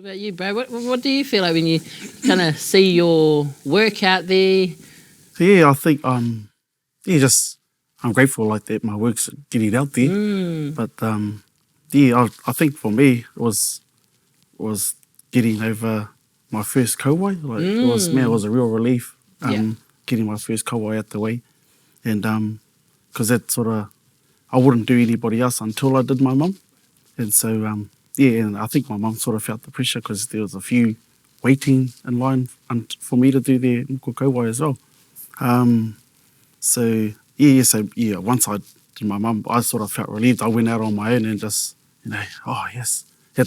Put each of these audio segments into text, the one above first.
What about you, bro? What do you feel like when you kind of see your work out there? So yeah, I think just I'm grateful like that my work's getting out there. But I think for me it was getting over my first kowai. Like it was a real relief getting my first kowai out the way, and because that sort of I wouldn't do anybody else until I did my mum, and so and I think my mum sort of felt the pressure because there was a few waiting in line for me to do their moko kowai as well. So once I did my mum, I sort of felt relieved. I went out on my own and just, oh yes.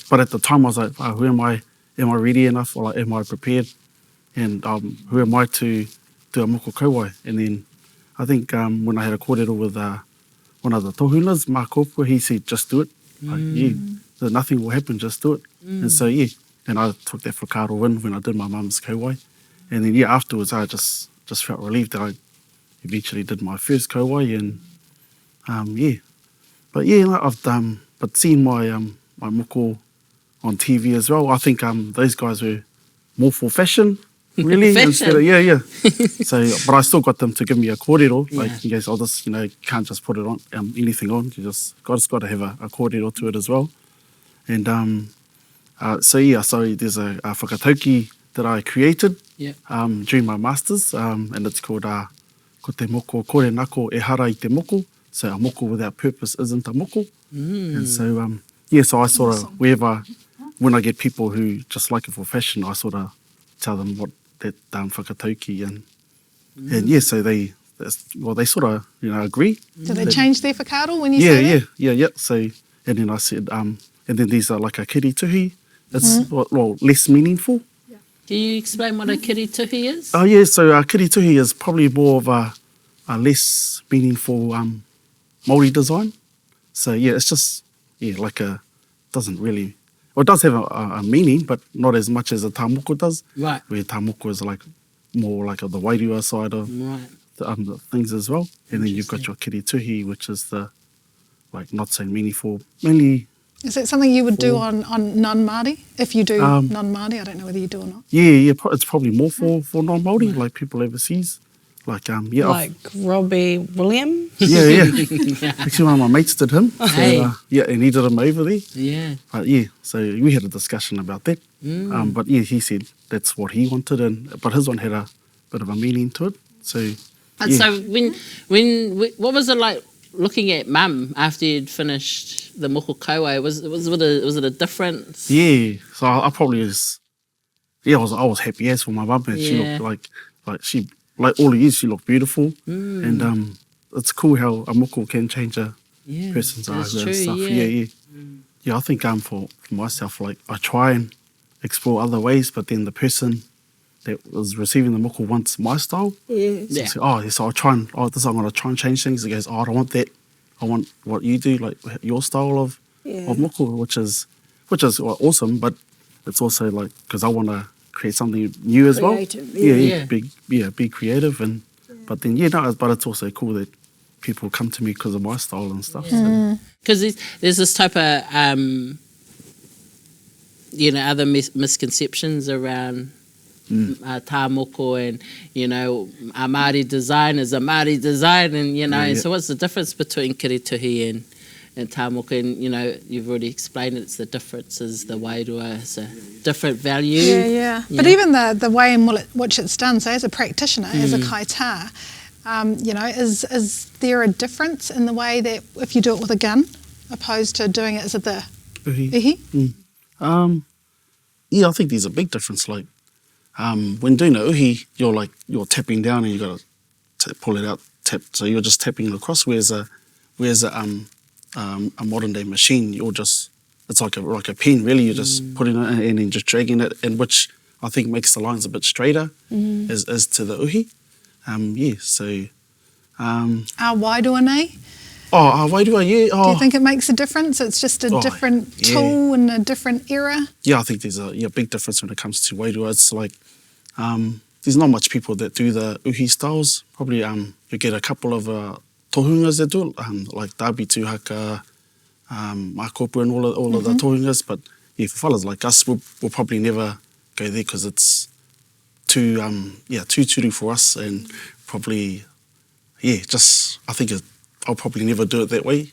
But at the time I was like, oh, who am I? Am I ready enough, or like, am I prepared? And who am I to do a moko kowai? And then I think when I had a kōrero with one of the tohunas, Moko, he said, just do it. Like, so nothing will happen, just do it. And so, and I took that whakaaro when I did my mum's kowai. And then, afterwards, I just felt relieved that I eventually did my first kowai. And, but seeing my my moko on TV as well, I think those guys were more for fashion, really. Fashion. Instead of, So, but I still got them to give me a kōrero. Like, in case I'll just, can't just put it on, anything on. You just got to have a kōrero to it as well. And so there's a whakatauki that I created during my masters, and it's called ko te moko kore nako e hara I te moko. So a moko without purpose isn't a moko. And so so I sort of when I get people who just like it for fashion, I sort of tell them what that whakatauki and so they sort of agree. Do they change their whakaaro when you say that? Yeah. So and then I said and then these are like a kirituhi. It's less meaningful. Can you explain what a kirituhi is? Oh yeah, so a kirituhi is probably more of a less meaningful Māori design. So it's just like doesn't really. Well, it does have a meaning, but not as much as a tāmoko does. Right. Where tāmoko is like more like the wairua side of the things as well. And then you've got your kirituhi, which is the like not so meaningful, mainly. Is that something you would do on non-Māori? If you do non-Māori, I don't know whether you do or not. It's probably more for non-Māori, like people overseas. Like, Like Robbie Williams? Yeah. Actually, one of my mates did him. So, Hey. And he did him over there. Yeah. But so we had a discussion about that. But he said that's what he wanted, but his one had a bit of a meaning to it. So, And so when what was it like looking at Mum after you'd finished the moko kowai? Was it a difference? Yeah. So I probably was. I was happy as for my mum, and she looked like she. Like all of you, she looked beautiful, and it's cool how a moko can change a person's eyes and stuff. I think for myself, like I try and explore other ways, but then the person that was receiving the moko wants my style. So I try and I'm gonna try and change things. It goes, I don't want that. I want what you do, like your style of moko, which is awesome, but it's also like because I want to create something new as well. Be creative but then but it's also cool that people come to me because of my style and stuff. Because there's this type of other misconceptions around tā moko and a Māori design is a Māori design and so what's the difference between kirituhi and tā moko? And you've already explained it. It's the differences, the wairua, it's a different value. But even the way in which it's done, so as a practitioner, as a kaitā, is there a difference in the way that if you do it with a gun opposed to doing it as the uhi? I think there's a big difference. Like when doing a uhi, you're tapping down and you got to pull it out, tap. So you're just tapping it across. Whereas a modern day machine, it's like a pen really. You're just putting it in and then just dragging it, and which I think makes the lines a bit straighter as to the uhi. So. Wairua nei? Wairua, Do you think it makes a difference? It's just a different tool in a different era? Yeah, I think there's a big difference when it comes to wairua. It's like there's not much people that do the uhi styles. Probably you get a couple of tohungas that do it, like Dabi Tūhaka, Makopu and all of the tohungas, but yeah, for fellas like us, we'll probably never go there because it's too turu for us, and probably, yeah, just I think I'll probably never do it that way.